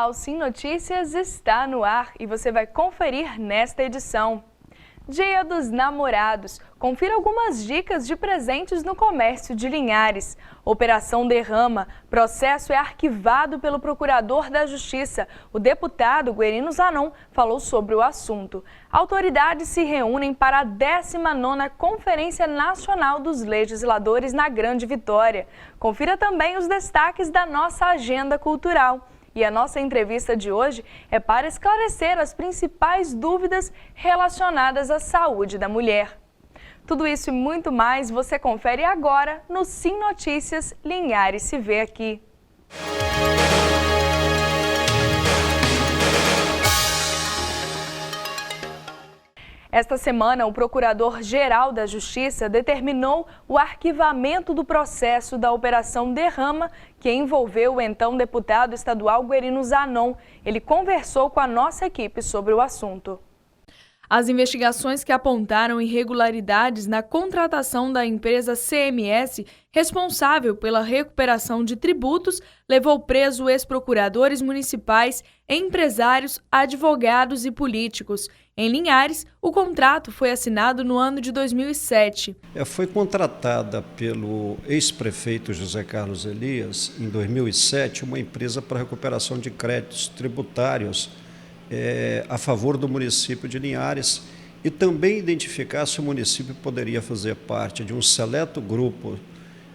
Olá, o Sim Notícias está no ar e você vai conferir nesta edição. Dia dos Namorados. Confira algumas dicas de presentes no comércio de Linhares. Operação Derrama. Processo é arquivado pelo Procurador da Justiça. O deputado Guerino Zanon falou sobre o assunto. Autoridades se reúnem para a 19ª Conferência Nacional dos Legisladores na Grande Vitória. Confira também os destaques da nossa agenda cultural. E a nossa entrevista de hoje é para esclarecer as principais dúvidas relacionadas à saúde da mulher. Tudo isso e muito mais você confere agora no Sim Notícias Linhares se vê aqui. Esta semana, o Procurador-Geral da Justiça determinou o arquivamento do processo da Operação Derrama, que envolveu o então deputado estadual Guerino Zanon. Ele conversou com a nossa equipe sobre o assunto. As investigações que apontaram irregularidades na contratação da empresa CMS, responsável pela recuperação de tributos, levou preso ex-procuradores municipais, empresários, advogados e políticos. Em Linhares, o contrato foi assinado no ano de 2007. Foi contratada pelo ex-prefeito José Carlos Elias, em 2007, uma empresa para recuperação de créditos tributários a favor do município de Linhares e também identificar se o município poderia fazer parte de um seleto grupo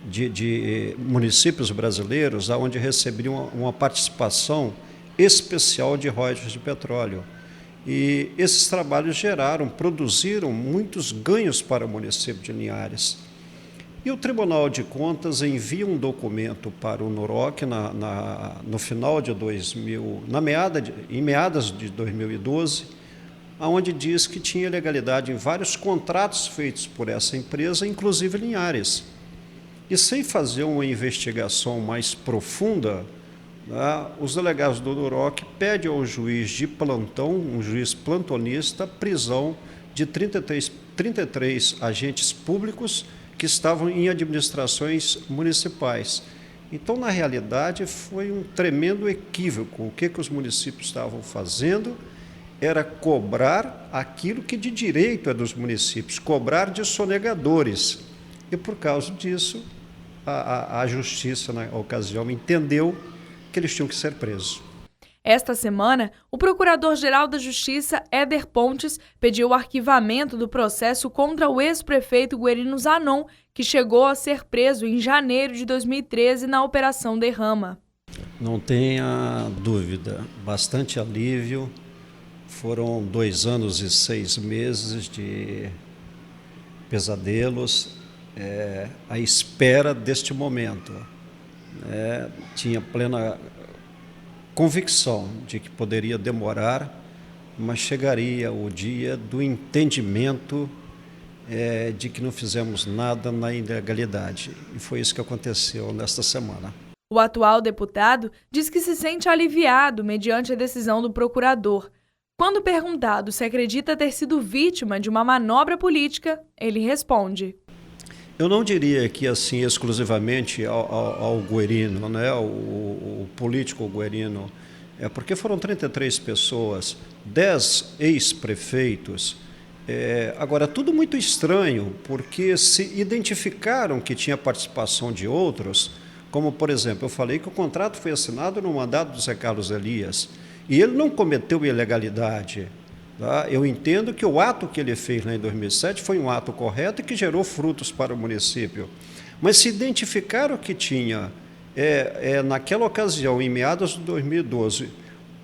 de municípios brasileiros onde receberiam uma participação especial de royalties de petróleo. E esses trabalhos produziram muitos ganhos para o município de Linhares. E o Tribunal de Contas envia um documento para o NOROC no final de em meados de 2012, onde diz que tinha ilegalidade em vários contratos feitos por essa empresa, inclusive Linhares. E sem fazer uma investigação mais profunda, os delegados do NOROC pedem ao juiz de plantão, um juiz plantonista, prisão de 33 agentes públicos que estavam em administrações municipais. Então, na realidade, foi um tremendo equívoco. O que os municípios estavam fazendo era cobrar aquilo que de direito é dos municípios, cobrar de sonegadores. E, por causa disso, a Justiça, na ocasião, entendeu que eles tinham que ser presos. Esta semana, o Procurador-Geral da Justiça, Éder Pontes, pediu o arquivamento do processo contra o ex-prefeito Guerino Zanon, que chegou a ser preso em janeiro de 2013 na Operação Derrama. Não tenha dúvida, bastante alívio. Foram 2 anos e 6 meses de pesadelos à espera deste momento. Tinha plena convicção de que poderia demorar, mas chegaria o dia do entendimento de que não fizemos nada na ilegalidade. E foi isso que aconteceu nesta semana. O atual deputado diz que se sente aliviado mediante a decisão do procurador. Quando perguntado se acredita ter sido vítima de uma manobra política, ele responde: Eu não diria que assim exclusivamente ao Guerino, o político Guerino, porque foram 33 pessoas, 10 ex-prefeitos. Agora, tudo muito estranho, porque se identificaram que tinha participação de outros, como, por exemplo, eu falei que o contrato foi assinado no mandato do Zé Carlos Elias, e ele não cometeu ilegalidade. Eu entendo que o ato que ele fez lá em 2007 foi um ato correto e que gerou frutos para o município. Mas se identificaram que tinha, naquela ocasião, em meados de 2012,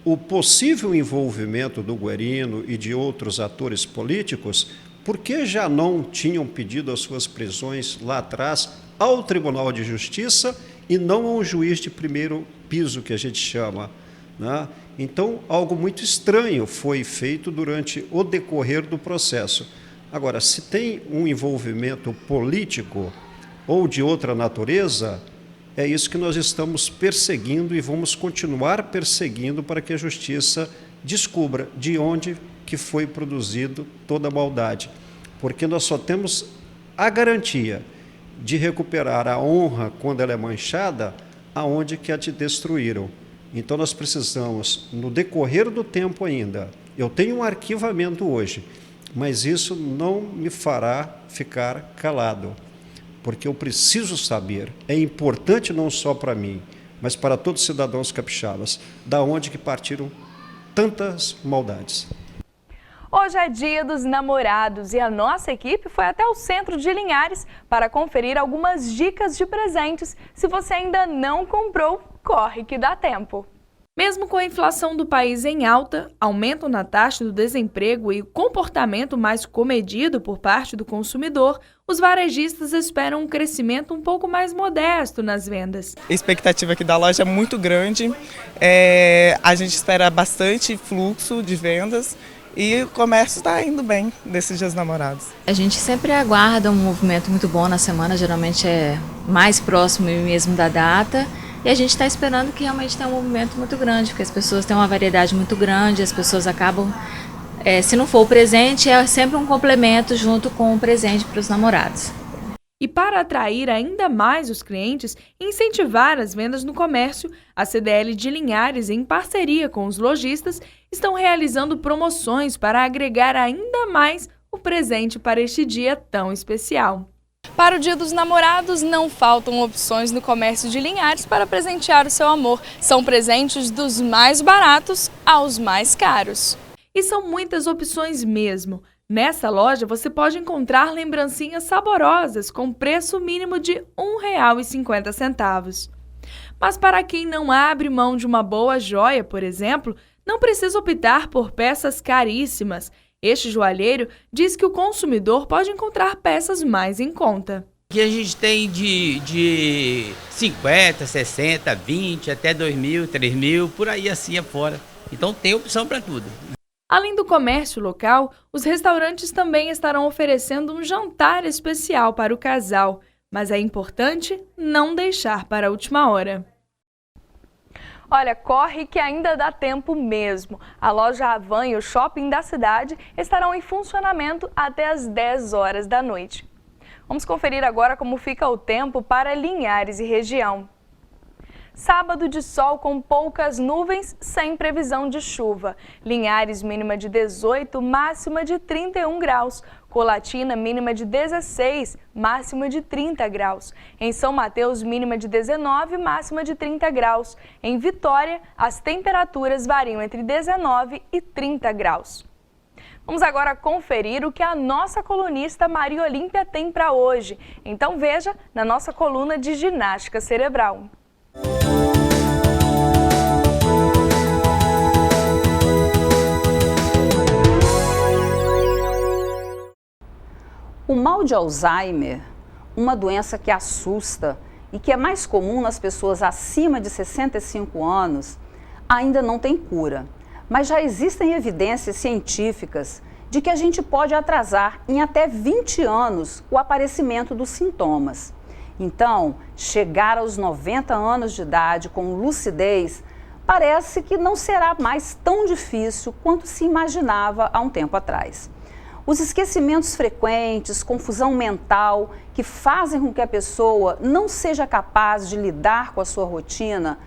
o possível envolvimento do Guerino e de outros atores políticos, por que já não tinham pedido as suas prisões lá atrás ao Tribunal de Justiça e não ao juiz de primeiro piso, que a gente chama, Então, algo muito estranho foi feito durante o decorrer do processo. Agora, se tem um envolvimento político ou de outra natureza, é isso que nós estamos perseguindo e vamos continuar perseguindo para que a Justiça descubra de onde que foi produzido toda a maldade. Porque nós só temos a garantia de recuperar a honra quando ela é manchada, aonde que a te destruíram. Então nós precisamos, no decorrer do tempo ainda, eu tenho um arquivamento hoje, mas isso não me fará ficar calado, porque eu preciso saber, é importante não só para mim, mas para todos os cidadãos capixabas, da onde que partiram tantas maldades. Hoje é Dia dos Namorados e a nossa equipe foi até o centro de Linhares para conferir algumas dicas de presentes. Se você ainda não comprou, corre que dá tempo. Mesmo com a inflação do país em alta, aumento na taxa do desemprego e o comportamento mais comedido por parte do consumidor, os varejistas esperam um crescimento um pouco mais modesto nas vendas. A expectativa aqui da loja é muito grande, a gente espera bastante fluxo de vendas e o comércio está indo bem nesses Dias Namorados. A gente sempre aguarda um movimento muito bom na semana, geralmente é mais próximo mesmo da data. E a gente está esperando que realmente tenha um movimento muito grande, porque as pessoas têm uma variedade muito grande, as pessoas acabam, se não for o presente, é sempre um complemento junto com o presente para os namorados. E para atrair ainda mais os clientes e incentivar as vendas no comércio, a CDL de Linhares, em parceria com os lojistas, estão realizando promoções para agregar ainda mais o presente para este dia tão especial. Para o Dia dos Namorados, não faltam opções no comércio de Linhares para presentear o seu amor. São presentes dos mais baratos aos mais caros. E são muitas opções mesmo. Nessa loja você pode encontrar lembrancinhas saborosas com preço mínimo de R$ 1,50. Mas para quem não abre mão de uma boa joia, por exemplo, não precisa optar por peças caríssimas. Este joalheiro diz que o consumidor pode encontrar peças mais em conta. Aqui a gente tem de 50, 60, 20, até 2.000, 3.000, por aí assim afora. Então tem opção para tudo. Além do comércio local, os restaurantes também estarão oferecendo um jantar especial para o casal. Mas é importante não deixar para a última hora. Olha, corre que ainda dá tempo mesmo. A loja Havan e o shopping da cidade estarão em funcionamento até às 10 horas da noite. Vamos conferir agora como fica o tempo para Linhares e região. Sábado de sol com poucas nuvens, sem previsão de chuva. Linhares mínima de 18, máxima de 31 graus. Colatina mínima de 16, máxima de 30 graus. Em São Mateus, mínima de 19, máxima de 30 graus. Em Vitória, as temperaturas variam entre 19 e 30 graus. Vamos agora conferir o que a nossa colunista Maria Olímpia tem para hoje. Então veja na nossa coluna de ginástica cerebral. O mal de Alzheimer, uma doença que assusta e que é mais comum nas pessoas acima de 65 anos, ainda não tem cura. Mas já existem evidências científicas de que a gente pode atrasar em até 20 anos o aparecimento dos sintomas. Então, chegar aos 90 anos de idade com lucidez parece que não será mais tão difícil quanto se imaginava há um tempo atrás. Os esquecimentos frequentes, confusão mental, que fazem com que a pessoa não seja capaz de lidar com a sua rotina,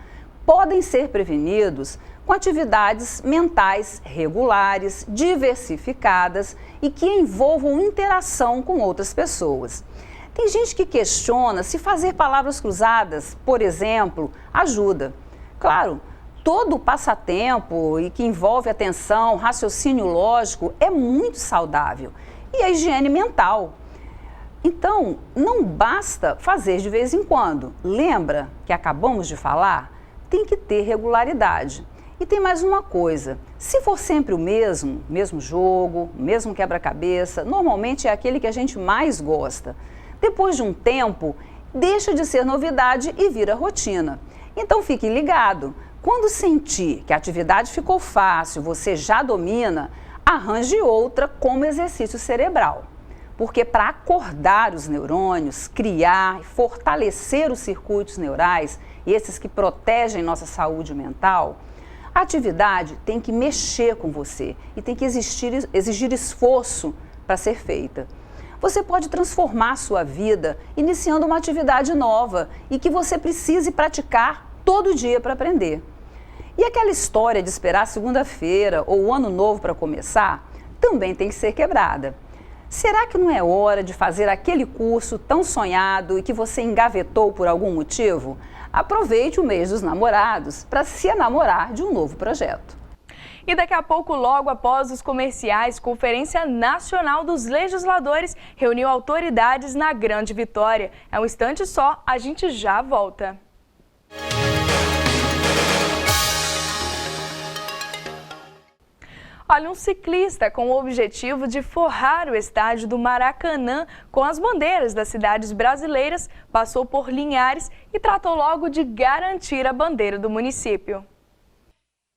podem ser prevenidos com atividades mentais regulares, diversificadas e que envolvam interação com outras pessoas. Tem gente que questiona se fazer palavras cruzadas, por exemplo, ajuda. Claro, todo passatempo e que envolve atenção, raciocínio lógico é muito saudável. E a higiene mental. Então, não basta fazer de vez em quando. Lembra que acabamos de falar? Tem que ter regularidade. E tem mais uma coisa, se for sempre o mesmo jogo, mesmo quebra-cabeça, normalmente é aquele que a gente mais gosta. Depois de um tempo, deixa de ser novidade e vira rotina. Então fique ligado, quando sentir que a atividade ficou fácil, você já domina, arranje outra como exercício cerebral. Porque para acordar os neurônios, criar e fortalecer os circuitos neurais, esses que protegem nossa saúde mental, a atividade tem que mexer com você e tem que exigir esforço para ser feita. Você pode transformar sua vida iniciando uma atividade nova e que você precise praticar todo dia para aprender. E aquela história de esperar segunda-feira ou o ano novo para começar também tem que ser quebrada. Será que não é hora de fazer aquele curso tão sonhado e que você engavetou por algum motivo? Aproveite o mês dos namorados para se enamorar de um novo projeto. E daqui a pouco, logo após os comerciais, Conferência Nacional dos Legisladores reuniu autoridades na Grande Vitória. É um instante só, a gente já volta. Olha, um ciclista com o objetivo de forrar o estádio do Maracanã com as bandeiras das cidades brasileiras passou por Linhares e tratou logo de garantir a bandeira do município.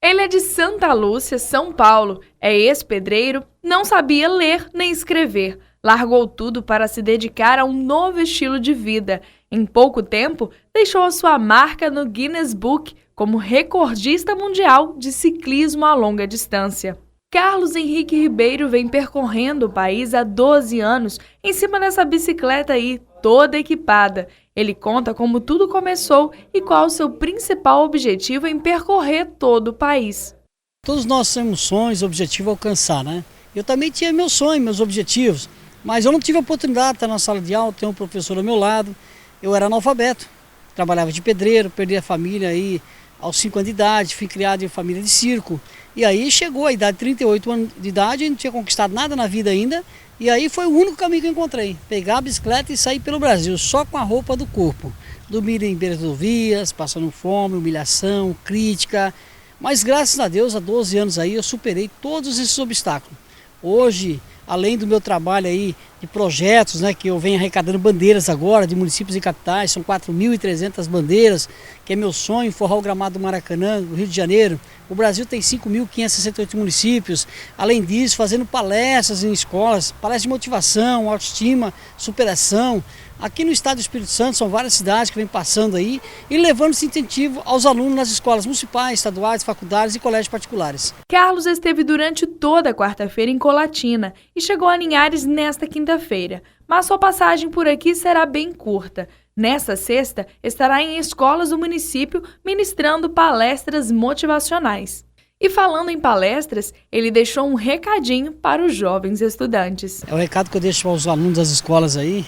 Ele é de Santa Lúcia, São Paulo, é ex-pedreiro, não sabia ler nem escrever. Largou tudo para se dedicar a um novo estilo de vida. Em pouco tempo, deixou a sua marca no Guinness Book como recordista mundial de ciclismo a longa distância. Carlos Henrique Ribeiro vem percorrendo o país há 12 anos em cima dessa bicicleta aí, toda equipada. Ele conta como tudo começou e qual o seu principal objetivo em percorrer todo o país. Todos nós temos sonhos, objetivo a alcançar, né? Eu também tinha meus sonhos, meus objetivos, mas eu não tive a oportunidade de estar na sala de aula, ter um professor ao meu lado. Eu era analfabeto, trabalhava de pedreiro, perdi a família aí aos 5 anos de idade, fui criado em família de circo. E aí chegou a idade de 38 anos de idade, eu não tinha conquistado nada na vida ainda. E aí foi o único caminho que eu encontrei, pegar a bicicleta e sair pelo Brasil, só com a roupa do corpo. Dormir em beiras de rodovias, passando fome, humilhação, crítica. Mas graças a Deus, há 12 anos aí, eu superei todos esses obstáculos. Hoje, além do meu trabalho aí de projetos, né, que eu venho arrecadando bandeiras agora de municípios e capitais, são 4.300 bandeiras, que é meu sonho, forrar o gramado do Maracanã, do Rio de Janeiro. O Brasil tem 5.568 municípios. Além disso, fazendo palestras em escolas, palestras de motivação, autoestima, superação. Aqui no estado do Espírito Santo são várias cidades que vêm passando aí e levando esse incentivo aos alunos nas escolas municipais, estaduais, faculdades e colégios particulares. Carlos esteve durante toda a quarta-feira em Colatina e chegou a Linhares nesta quinta-feira. Mas sua passagem por aqui será bem curta. Nesta sexta, estará em escolas do município ministrando palestras motivacionais. E falando em palestras, ele deixou um recadinho para os jovens estudantes. É o recado que eu deixo aos alunos das escolas aí,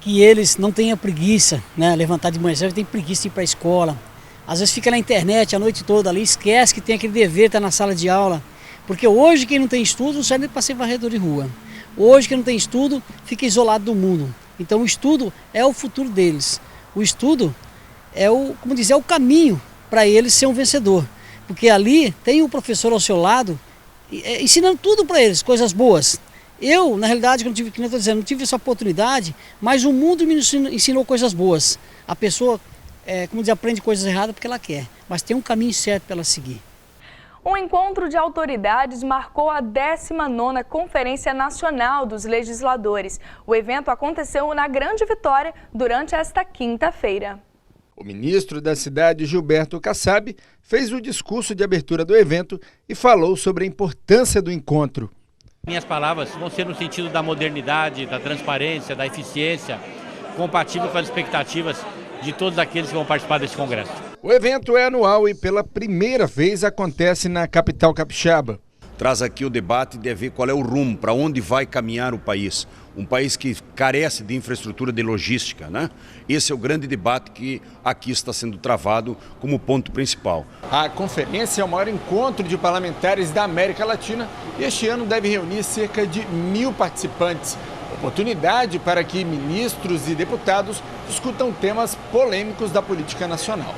que eles não tenham preguiça, né? Levantar de manhã, tem preguiça de ir para a escola. Às vezes fica na internet a noite toda ali, esquece que tem aquele dever de estar na sala de aula. Porque hoje quem não tem estudo não serve nem para ser varredor de rua. Hoje quem não tem estudo fica isolado do mundo. Então o estudo é o futuro deles. O estudo é o caminho para eles ser um vencedor. Porque ali tem um professor ao seu lado ensinando tudo para eles, coisas boas. Eu, na realidade, não tive essa oportunidade, mas o mundo me ensinou coisas boas. A pessoa, aprende coisas erradas porque ela quer, mas tem um caminho certo para ela seguir. Um encontro de autoridades marcou a 19ª Conferência Nacional dos Legisladores. O evento aconteceu na Grande Vitória durante esta quinta-feira. O ministro da Cidade, Gilberto Kassab, fez o discurso de abertura do evento e falou sobre a importância do encontro. Minhas palavras vão ser no sentido da modernidade, da transparência, da eficiência, compatível com as expectativas de todos aqueles que vão participar desse congresso. O evento é anual e pela primeira vez acontece na capital capixaba. Traz aqui o debate de ver qual é o rumo, para onde vai caminhar o país. Um país que carece de infraestrutura de logística, né? Esse é o grande debate que aqui está sendo travado como ponto principal. A conferência é o maior encontro de parlamentares da América Latina e este ano deve reunir cerca de 1.000 participantes. Oportunidade para que ministros e deputados discutam temas polêmicos da política nacional.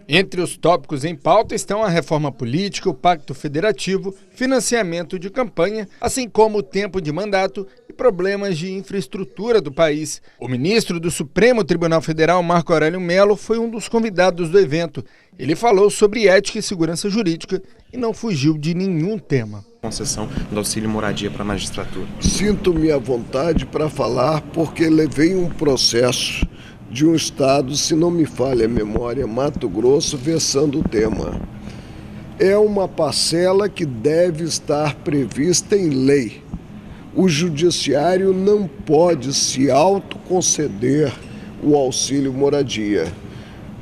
Entre os tópicos em pauta estão a reforma política, o pacto federativo, financiamento de campanha, assim como o tempo de mandato e problemas de infraestrutura do país. O ministro do Supremo Tribunal Federal, Marco Aurélio Mello, foi um dos convidados do evento. Ele falou sobre ética e segurança jurídica e não fugiu de nenhum tema. Concessão do auxílio moradia para a magistratura. Sinto-me à vontade para falar porque levei um processo de um estado, se não me falha a memória, Mato Grosso, versando o tema. É uma parcela que deve estar prevista em lei. O judiciário não pode se autoconceder o auxílio moradia.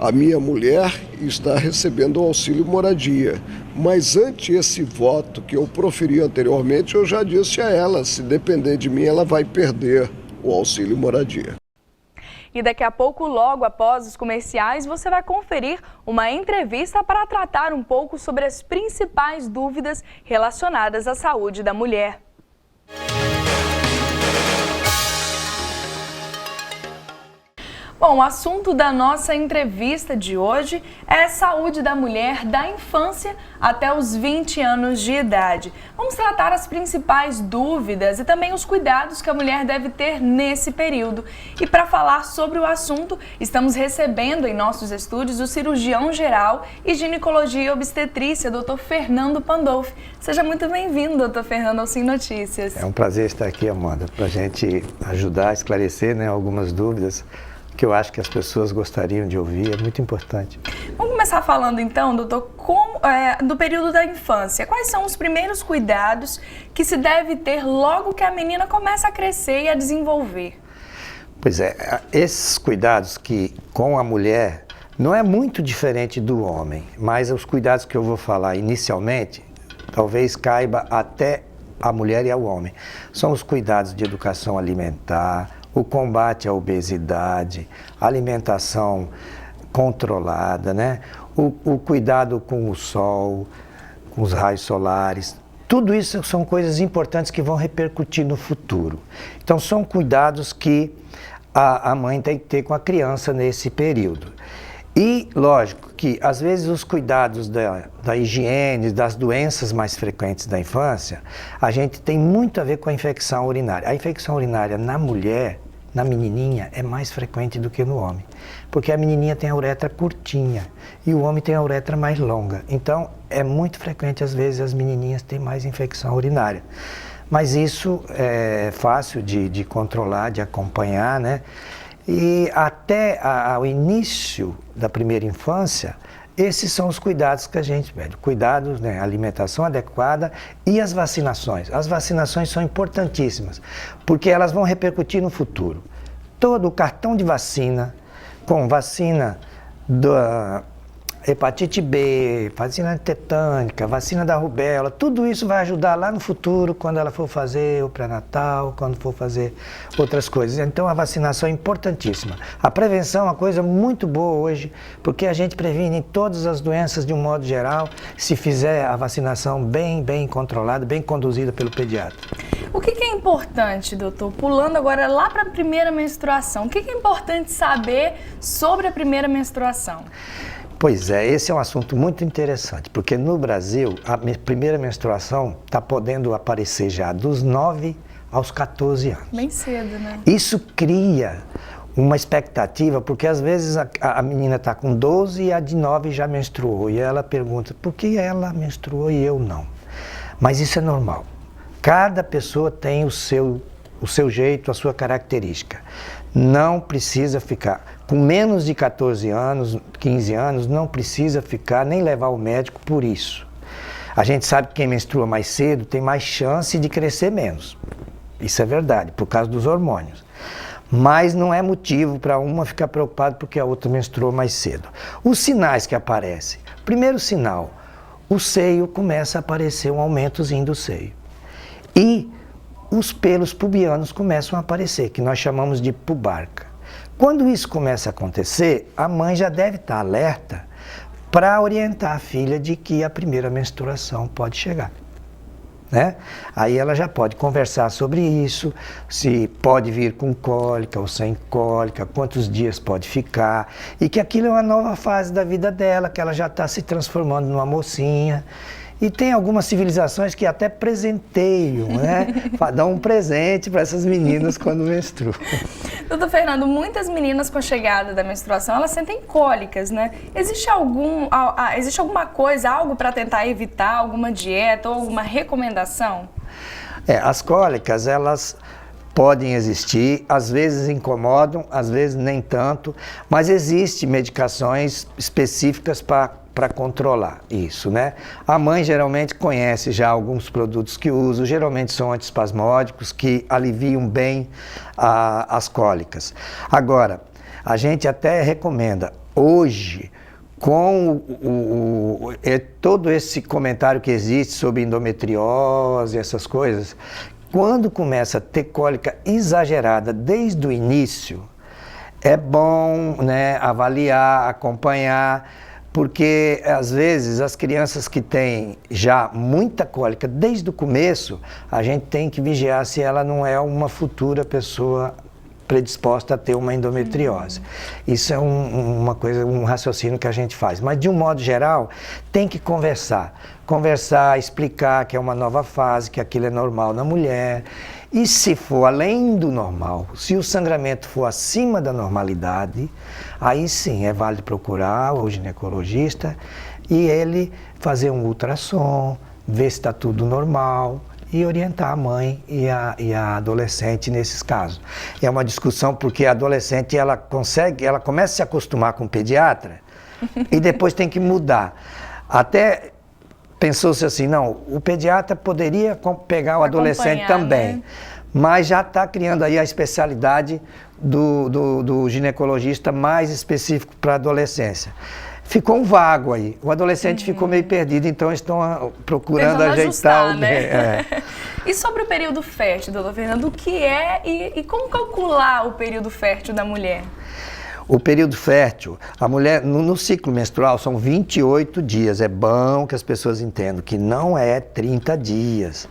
A minha mulher está recebendo o auxílio moradia, mas ante esse voto que eu proferi anteriormente, eu já disse a ela, se depender de mim, ela vai perder o auxílio moradia. E daqui a pouco, logo após os comerciais, você vai conferir uma entrevista para tratar um pouco sobre as principais dúvidas relacionadas à saúde da mulher. Bom, o assunto da nossa entrevista de hoje é saúde da mulher da infância até os 20 anos de idade. Vamos tratar as principais dúvidas e também os cuidados que a mulher deve ter nesse período. E para falar sobre o assunto, estamos recebendo em nossos estúdios o cirurgião geral e ginecologia e obstetrícia, Dr. Fernando Pandolfi. Seja muito bem-vindo, Dr. Fernando, ao Sim Notícias. É um prazer estar aqui, Amanda, para a gente ajudar a esclarecer, né, algumas dúvidas que eu acho que as pessoas gostariam de ouvir, é muito importante. Vamos começar falando então, doutor, do período da infância. Quais são os primeiros cuidados que se deve ter logo que a menina começa a crescer e a desenvolver? Pois é, esses cuidados que com a mulher não é muito diferente do homem, mas os cuidados que eu vou falar inicialmente, talvez caiba até a mulher e ao homem. São os cuidados de educação alimentar, o combate à obesidade, alimentação controlada, né? O cuidado com o sol, com os raios solares. Tudo isso são coisas importantes que vão repercutir no futuro. Então, são cuidados que a mãe tem que ter com a criança nesse período. E, lógico, que às vezes os cuidados da higiene, das doenças mais frequentes da infância, a gente tem muito a ver com a infecção urinária. A infecção urinária na mulher, na menininha, é mais frequente do que no homem. Porque a menininha tem a uretra curtinha e o homem tem a uretra mais longa. Então, é muito frequente, às vezes, as menininhas terem mais infecção urinária. Mas isso é fácil de controlar, de acompanhar, né? E até ao início da primeira infância, esses são os cuidados que a gente pede. Cuidados, né, alimentação adequada e as vacinações. As vacinações são importantíssimas, porque elas vão repercutir no futuro. Todo o cartão de vacina, com vacina da hepatite B, vacina tetânica, vacina da rubéola, tudo isso vai ajudar lá no futuro, quando ela for fazer o pré-natal, quando for fazer outras coisas. Então a vacinação é importantíssima. A prevenção é uma coisa muito boa hoje, porque a gente previne todas as doenças de um modo geral, se fizer a vacinação bem controlada, bem conduzida pelo pediatra. O que é importante, doutor? Pulando agora lá para a primeira menstruação, o que é importante saber sobre a primeira menstruação? Pois é, esse é um assunto muito interessante, porque no Brasil a primeira menstruação está podendo aparecer já dos 9 aos 14 anos. Bem cedo, né? Isso cria uma expectativa, porque às vezes a menina está com 12 e a de 9 já menstruou, e ela pergunta, por que ela menstruou e eu não? Mas isso é normal. Cada pessoa tem o seu jeito, a sua característica. Não precisa ficar, com menos de 14 anos, 15 anos, não precisa ficar nem levar o médico por isso. A gente sabe que quem menstrua mais cedo tem mais chance de crescer menos. Isso é verdade, por causa dos hormônios. Mas não é motivo para uma ficar preocupada porque a outra menstruou mais cedo. Os sinais que aparecem. Primeiro sinal, o seio começa a aparecer um aumentozinho do seio. E os pelos pubianos começam a aparecer, que nós chamamos de pubarca. Quando isso começa a acontecer, a mãe já deve estar alerta para orientar a filha de que a primeira menstruação pode chegar, né? Aí ela já pode conversar sobre isso, se pode vir com cólica ou sem cólica, quantos dias pode ficar, e que aquilo é uma nova fase da vida dela, que ela já está se transformando numa mocinha. E tem algumas civilizações que até presenteiam, né? Dão um presente para essas meninas quando menstruam. Doutor Fernando, muitas meninas com a chegada da menstruação, elas sentem cólicas, né? Existe alguma coisa, algo para tentar evitar, alguma dieta ou alguma recomendação? As cólicas, elas podem existir, às vezes incomodam, às vezes nem tanto, mas existem medicações específicas para controlar isso, né? A mãe geralmente conhece já alguns produtos que usa, geralmente são antiespasmódicos que aliviam bem as cólicas. Agora, a gente até recomenda hoje, com todo esse comentário que existe sobre endometriose, essas coisas, quando começa a ter cólica exagerada desde o início, é bom, né, avaliar, acompanhar, porque às vezes as crianças que têm já muita cólica desde o começo, a gente tem que vigiar se ela não é uma futura pessoa predisposta a ter uma endometriose. Isso é uma coisa, um raciocínio que a gente faz. Mas de um modo geral, tem que conversar, explicar que é uma nova fase, que aquilo é normal na mulher. E se for além do normal, se o sangramento for acima da normalidade, aí sim é válido procurar o ginecologista e ele fazer um ultrassom, ver se está tudo normal e orientar a mãe e a adolescente nesses casos. É uma discussão porque a adolescente ela começa a se acostumar com o pediatra e depois tem que mudar. Até pensou-se assim, não, o pediatra poderia pegar o adolescente também, né? Mas já está criando aí a especialidade do ginecologista mais específico para a adolescência. Ficou um vago aí, o adolescente ficou meio perdido, então estão procurando ajeitar né? E sobre o período fértil, doutor Fernando, o que é e como calcular o período fértil da mulher? O período fértil, a mulher, no ciclo menstrual, são 28 dias. É bom que as pessoas entendam que não é 30 dias.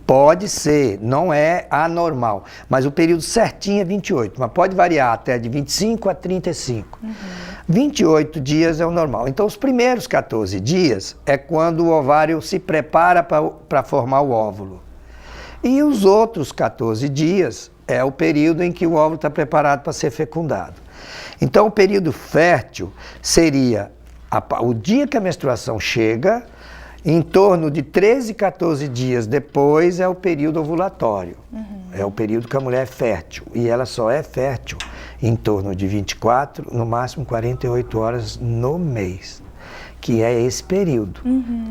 Pode ser, não é anormal, mas o período certinho é 28, mas pode variar até de 25 a 35. 28 dias é o normal. Então, os primeiros 14 dias é quando o ovário se prepara para formar o óvulo. E os outros 14 dias é o período em que o óvulo está preparado para ser fecundado. Então, o período fértil seria o dia que a menstruação chega, em torno de 13, 14 dias depois é o período ovulatório. É o período que a mulher é fértil. E ela só é fértil em torno de 24, no máximo 48 horas no mês. Que é esse período.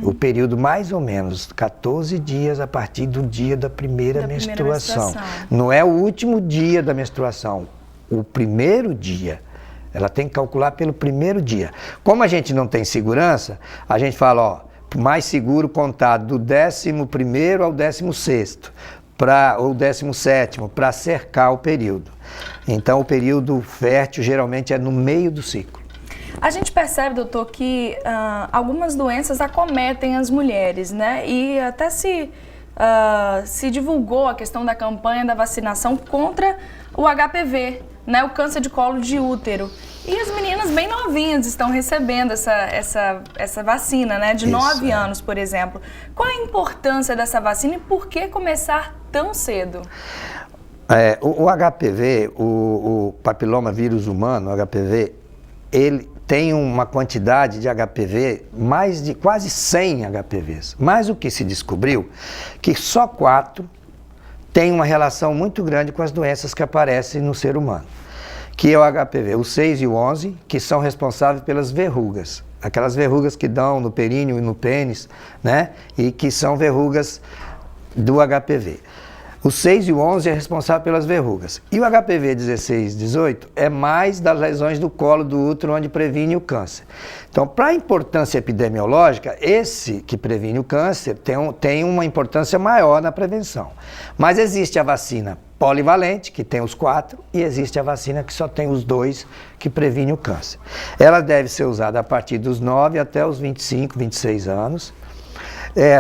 O período mais ou menos 14 dias a partir do dia da primeira menstruação. Não é o último dia da menstruação, o primeiro dia. Ela tem que calcular pelo primeiro dia. Como a gente não tem segurança, a gente fala, ó, mais seguro contar do 11º ao 16º, ou 17º, para cercar o período. Então, o período fértil geralmente é no meio do ciclo. A gente percebe, doutor, que algumas doenças acometem as mulheres, né? E até se divulgou a questão da campanha da vacinação contra o HPV, né? O câncer de colo de útero. E as meninas bem novinhas estão recebendo essa vacina, né? De 9 anos, por exemplo. Qual a importância dessa vacina e por que começar tão cedo? O HPV, o papiloma vírus humano, o HPV, ele tem uma quantidade de HPV, mais de quase 100 HPVs. Mas o que se descobriu, que só 4 têm uma relação muito grande com as doenças que aparecem no ser humano. Que é o HPV, o 6 e o 11, que são responsáveis pelas verrugas. Aquelas verrugas que dão no períneo e no pênis, né? E que são verrugas do HPV. O 6 e o 11 é responsável pelas verrugas. E o HPV 16 e 18 é mais das lesões do colo do útero, onde previne o câncer. Então, para a importância epidemiológica, esse que previne o câncer tem uma importância maior na prevenção. Mas existe a vacina polivalente, que tem os 4, e existe a vacina que só tem os 2, que previne o câncer. Ela deve ser usada a partir dos 9 até os 25, 26 anos.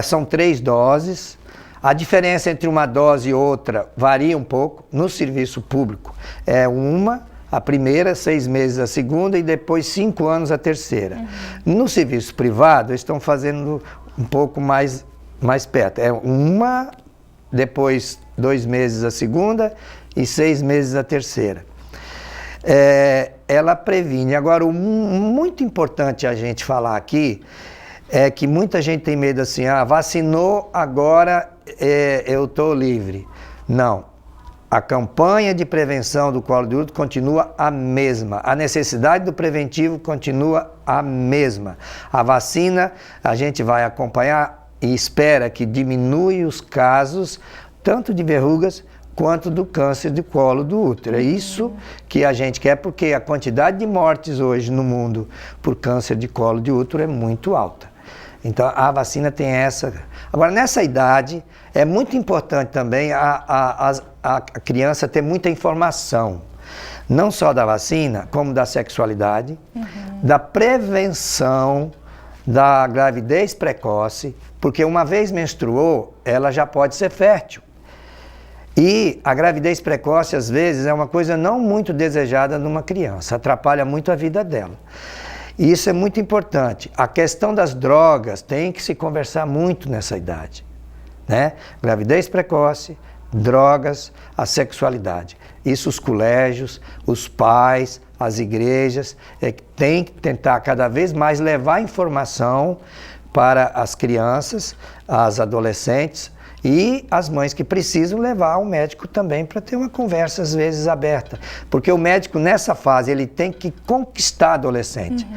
São 3 doses. A diferença entre uma dose e outra varia um pouco. No serviço público é a primeira, 6 meses a segunda e depois 5 anos a terceira. No serviço privado, eles estão fazendo um pouco mais perto. É depois 2 meses a segunda e 6 meses a terceira. Ela previne. Agora, o muito importante a gente falar aqui é que muita gente tem medo assim, vacinou, agora eu estou livre. Não. A campanha de prevenção do colo de útero continua a mesma. A necessidade do preventivo continua a mesma. A vacina, a gente vai acompanhar e espera que diminua os casos, tanto de verrugas quanto do câncer de colo do útero. É isso que a gente quer, porque a quantidade de mortes hoje no mundo por câncer de colo de útero é muito alta. Então a vacina tem essa. Agora, nessa idade, é muito importante também a criança ter muita informação, não só da vacina, como da sexualidade, da prevenção da gravidez precoce, porque uma vez menstruou, ela já pode ser fértil. E a gravidez precoce, às vezes, é uma coisa não muito desejada numa criança, atrapalha muito a vida dela. E isso é muito importante. A questão das drogas tem que se conversar muito nessa idade, né? Gravidez precoce, drogas, a sexualidade. Isso os colégios, os pais, as igrejas têm que tentar cada vez mais levar informação para as crianças, as adolescentes e as mães que precisam levar ao médico também para ter uma conversa às vezes aberta. Porque o médico nessa fase ele tem que conquistar a adolescente.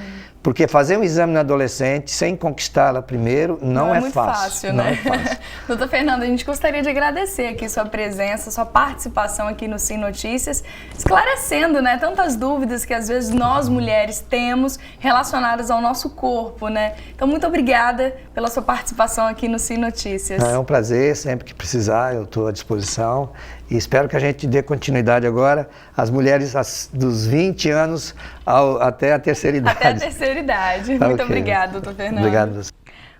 Porque fazer um exame na adolescente sem conquistá-la primeiro não é muito fácil. né? Não é fácil. Doutor Fernando, a gente gostaria de agradecer aqui sua presença, sua participação aqui no Sim Notícias, esclarecendo, né, tantas dúvidas que às vezes nós mulheres temos relacionadas ao nosso corpo, né? Então, muito obrigada pela sua participação aqui no Sim Notícias. É um prazer, sempre que precisar eu estou à disposição. E espero que a gente dê continuidade agora às mulheres dos 20 anos até a terceira idade. Até a terceira idade. Muito obrigada, doutor Fernando. Obrigado a você.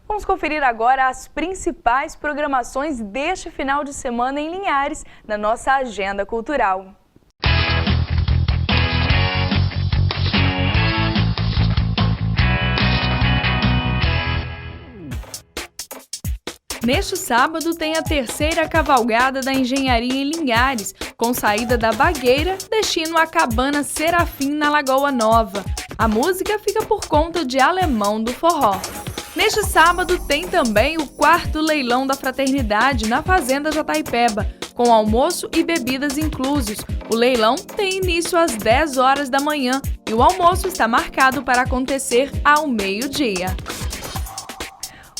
Vamos conferir agora as principais programações deste final de semana em Linhares, na nossa agenda cultural. Neste sábado tem a terceira cavalgada da Engenharia em Linhares, com saída da Bagueira, destino à Cabana Serafim na Lagoa Nova. A música fica por conta de Alemão do Forró. Neste sábado tem também o 4º leilão da Fraternidade na Fazenda Jataipeba, com almoço e bebidas inclusos. O leilão tem início às 10 horas da manhã e o almoço está marcado para acontecer ao meio-dia.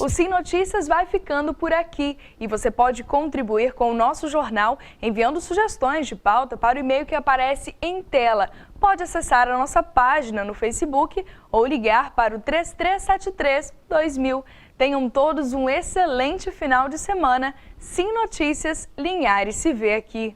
O Sim Notícias vai ficando por aqui e você pode contribuir com o nosso jornal enviando sugestões de pauta para o e-mail que aparece em tela. Pode acessar a nossa página no Facebook ou ligar para o 3373-2000. Tenham todos um excelente final de semana. Sim Notícias, Linhares se vê aqui.